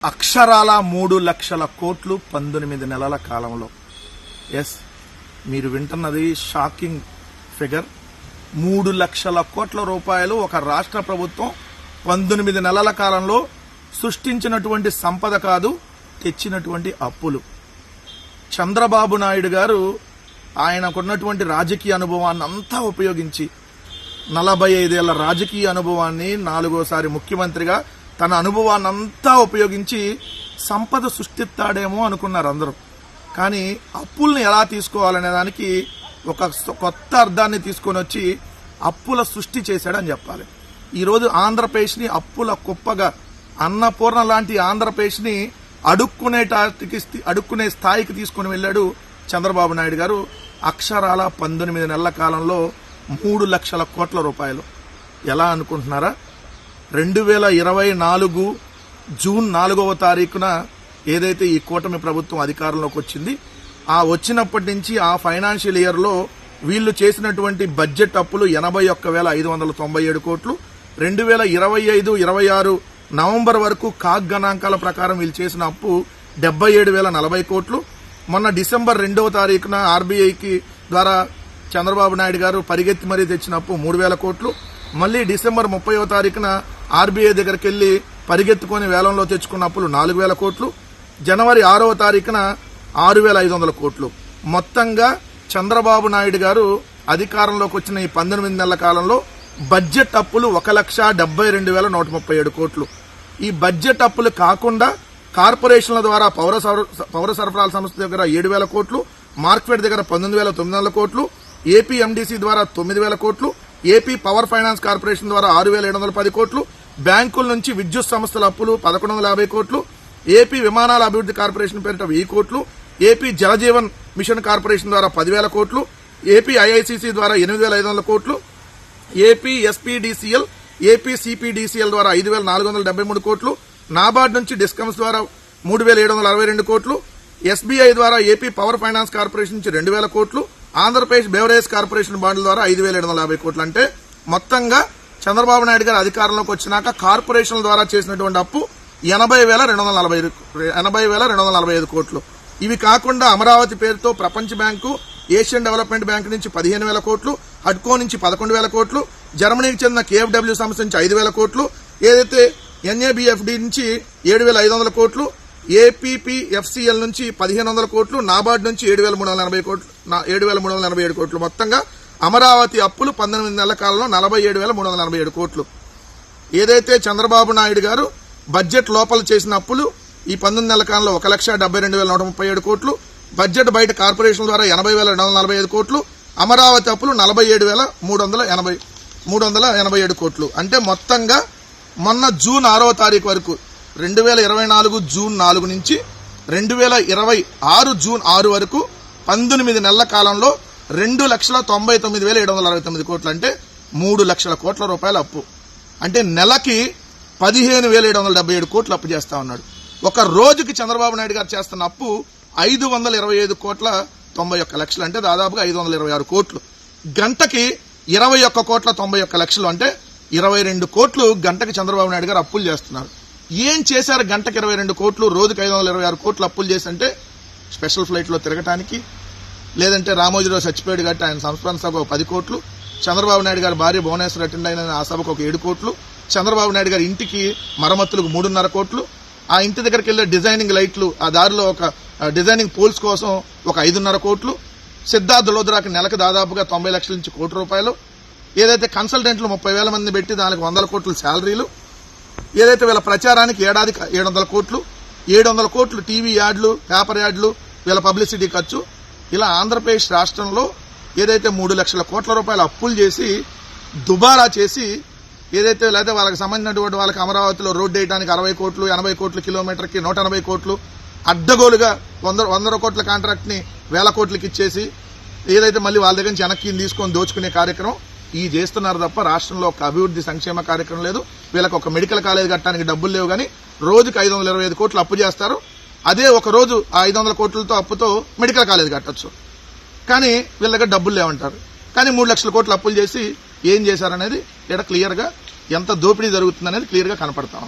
అక్షరాల 3 లక్షల కోట్లు 19 నెలల కాలంలో. ఎస్, మీరు వింటున్నది షాకింగ్ ఫిగర్. 3 లక్షల కోట్ల రూపాయలు ఒక రాష్ట్ర ప్రభుత్వం 19 నెలల కాలంలో సృష్టించినటువంటి సంపద కాదు, తెచ్చినటువంటి అప్పులు. చంద్రబాబు నాయుడు గారు ఆయనకున్నటువంటి రాజకీయ అనుభవాన్ని అంతా ఉపయోగించి 45 ఏళ్ల రాజకీయ అనుభవాన్ని, 4వ ముఖ్యమంత్రిగా తన అనుభవాన్ని అంతా ఉపయోగించి సంపద సృష్టిస్తాడేమో అనుకున్నారు అందరూ. కానీ అప్పుల్ని ఎలా తీసుకోవాలనే దానికి ఒక కొత్త అర్థాన్ని తీసుకొని వచ్చి అప్పుల సృష్టి చేశాడని చెప్పాలి. ఈరోజు ఆంధ్రప్రదేశ్ని అప్పుల కుప్పగా, అన్నపూర్ణ లాంటి ఆంధ్రప్రదేశ్ని అడుక్కునే స్థాయికి తీసుకుని వెళ్ళాడు చంద్రబాబు నాయుడు గారు. అక్షరాల 19 నెలల కాలంలో 3 లక్షల కోట్ల రూపాయలు. ఎలా అనుకుంటున్నారా? 2024 జూన్ 4వ తారీఖున ఏదైతే ఈ కూటమి ప్రభుత్వం అధికారంలోకి వచ్చింది, ఆ వచ్చినప్పటి నుంచి ఆ ఫైనాన్షియల్ ఇయర్లో వీళ్లు చేసినటువంటి బడ్జెట్ అప్పులు 81,597 కోట్లు. 2025-26 నవంబర్ వరకు కాగ్ గణాంకాల ప్రకారం వీళ్ళు చేసిన అప్పు 77,040 కోట్లు. మొన్న డిసెంబర్ 2వ తారీఖున ఆర్బీఐకి ద్వారా చంద్రబాబు నాయుడు గారు పరిగెత్తి మరీ తెచ్చిన అప్పు 3,000 కోట్లు. మళ్లీ డిసెంబర్ 30వ తారీఖున ఆర్బీఐ దగ్గరికి వెళ్లి పరిగెత్తుకొని వేలంలో తెచ్చుకున్న అప్పులు 4,000 కోట్లు. జనవరి 6వ తారీఖున 6,500 కోట్లు. మొత్తంగా చంద్రబాబు నాయుడు గారు అధికారంలోకి వచ్చిన ఈ 19 నెలల కాలంలో బడ్జెట్ అప్పులు 1,72,137 కోట్లు. ఈ బడ్జెట్ అప్పులు కాకుండా కార్పొరేషన్ల ద్వారా పౌర సరఫరాల సంస్థ దగ్గర 7,000 కోట్లు, మార్కెట్ దగ్గర 19,900 కోట్లు, ఏపీ ఎండీసీ ద్వారా 9,000 కోట్లు, ఏపీ పవర్ ఫైనాన్స్ కార్పొరేషన్ ద్వారా 6,710 కోట్లు, బ్యాంకుల నుంచి విద్యుత్ సంస్థల అప్పులు 1,150 కోట్లు, ఏపీ విమానాల అభివృద్ధి కార్పొరేషన్ పేరిట 1000 కోట్లు, ఏపీ జలజీవన్ మిషన్ కార్పొరేషన్ ద్వారా 10,000 కోట్లు, ఏపీ ఐఐసీసీ ద్వారా 8,500 కోట్లు, ఏపీ ఎస్పీడీసీఎల్, ఏపీ సిపిడిసిఎల్ ద్వారా 5,473 కోట్లు, నాబార్డ్ నుంచి డిస్కమ్స్ ద్వారా 3,762 కోట్లు, ఎస్బీఐ ద్వారా ఏపీ పవర్ ఫైనాన్స్ కార్పొరేషన్ నుంచి 2,000 కోట్లు, ఆంధ్రప్రదేశ్ బెవరేజ్ కార్పొరేషన్ బాండ్ల ద్వారా 5,750 కోట్లు. అంటే మొత్తంగా చంద్రబాబు నాయుడు గారు అధికారంలోకి వచ్చినాక కార్పొరేషన్ల ద్వారా చేసినటువంటి అప్పు 80,245 కోట్లు. ఇవి కాకుండా అమరావతి పేరుతో ప్రపంచ బ్యాంకు, ఏషియన్ డెవలప్మెంట్ బ్యాంక్ నుంచి 15,000 కోట్లు, హడ్కో నుంచి 11,000 కోట్లు, జర్మనీకి చెందిన కేఎఫ్డబ్ల్యూ సంస్థ నుంచి 5,000 కోట్లు, ఏదైతే ఎన్ఏబిఎఫ్డి నుంచి 7,500 కోట్లు, ఏపీపీఎఫ్సీఎల్ నుంచి 1,500 కోట్లు, నాబార్డ్ నుంచి 7,387 కోట్లు. మొత్తంగా అమరావతి అప్పులు 19 నెలల కాలంలో 47,347 కోట్లు. ఏదైతే చంద్రబాబు నాయుడు గారు బడ్జెట్ లోపల చేసిన అప్పులు ఈ 19 నెలల కాలంలో 1,72,137 కోట్లు, బడ్జెట్ బయట కార్పొరేషన్ ద్వారా 80,245 కోట్లు, అమరావతి అప్పులు 47,387 కోట్లు. అంటే మొత్తంగా మొన్న జూన్ 6వ తారీఖు వరకు 2024 జూన్ 4 నుంచి 2026 జూన్ 6 వరకు 19 నెలల కాలంలో 2,99,769 కోట్లు. అంటే 3 లక్షల కోట్ల రూపాయల అప్పు. అంటే నెలకి 15,777 కోట్లు అప్పు చేస్తా ఉన్నాడు. ఒక రోజుకి చంద్రబాబు నాయుడు గారు చేస్తున్న అప్పు 525,91,00,000. అంటే దాదాపుగా 526 కోట్లు. గంటకి 21,91,00,000. అంటే 22 కోట్లు గంటకి చంద్రబాబు నాయుడు గారు అప్పులు చేస్తున్నారు. ఏం చేశారు గంటకి 22 కోట్లు, రోజుకి 526 కోట్లు అప్పులు చేస్తుంటే? స్పెషల్ ఫ్లైట్లో తిరగటానికి, లేదంటే రామోజీరావు చచ్చిపోయాడు కాబట్టి ఆయన సంస్మరణ సభ 10 కోట్లు, చంద్రబాబు నాయుడు గారి భార్య భువనేశ్వర్ అటెండ్ అయిన ఆ సభకు ఒక 7 కోట్లు, చంద్రబాబు నాయుడు గారి ఇంటికి మరమ్మతులకు 3.5 కోట్లు, ఆ ఇంటి దగ్గరికి వెళ్లే డిజైనింగ్ లైట్లు, ఆ దారిలో ఒక డిజైనింగ్ పోల్స్ కోసం ఒక 5.5 కోట్లు, సిద్ధార్థ్ లోద్రాకి నెలకు దాదాపుగా 90 లక్షల నుంచి 1 కోటి రూపాయలు, ఏదైతే కన్సల్టెంట్లు 30,000 మంది పెట్టి దానికి 100 కోట్లు శాలరీలు, ఏదైతే వీళ్ళ ప్రచారానికి ఏడాదికి 700 కోట్లు, 700 కోట్లు టీవీ యాడ్లు, పేపర్ యాడ్లు, వీళ్ళ పబ్లిసిటీ ఖర్చు. ఇలా ఆంధ్రప్రదేశ్ రాష్ట్రంలో ఏదైతే 3 లక్షల కోట్ల రూపాయలు అప్పులు చేసి దుబారా చేసి, ఏదైతే లేదా వాళ్ళకి సంబంధించినటువంటి వాళ్ళకి అమరావతిలో రోడ్డు వేయడానికి 60 కోట్లు, 80 కోట్లు కిలోమీటర్కి 180 కోట్లు అడ్డగోలుగా 100 కోట్ల కాంట్రాక్ట్ ని 1,000 కోట్లకి ఇచ్చేసి, ఏదైతే మళ్ళీ వాళ్ళ దగ్గర నుంచి వెనక్కి తీసుకొని దోచుకునే కార్యక్రమం ఈ చేస్తున్నారు తప్ప రాష్ట్రంలో ఒక అభివృద్ధి సంక్షేమ కార్యక్రమం లేదు. వీళ్ళకి ఒక మెడికల్ కాలేజ్ కట్టడానికి డబ్బులు లేవు. కానీ రోజుకి 525 కోట్లు అప్పు చేస్తారు. అదే ఒక రోజు ఆ 500 కోట్లతో అప్పుతో మెడికల్ కాలేజ్ కట్టొచ్చు. కానీ వీళ్ళ దగ్గర డబ్బులు లేవంటారు. కానీ 3 లక్షల కోట్లు అప్పులు చేసి ఏం చేశారనేది ఇక్కడ క్లియర్ గా ఎంత దోపిడీ జరుగుతుందనేది క్లియర్ గా కనపడతా ఉంది.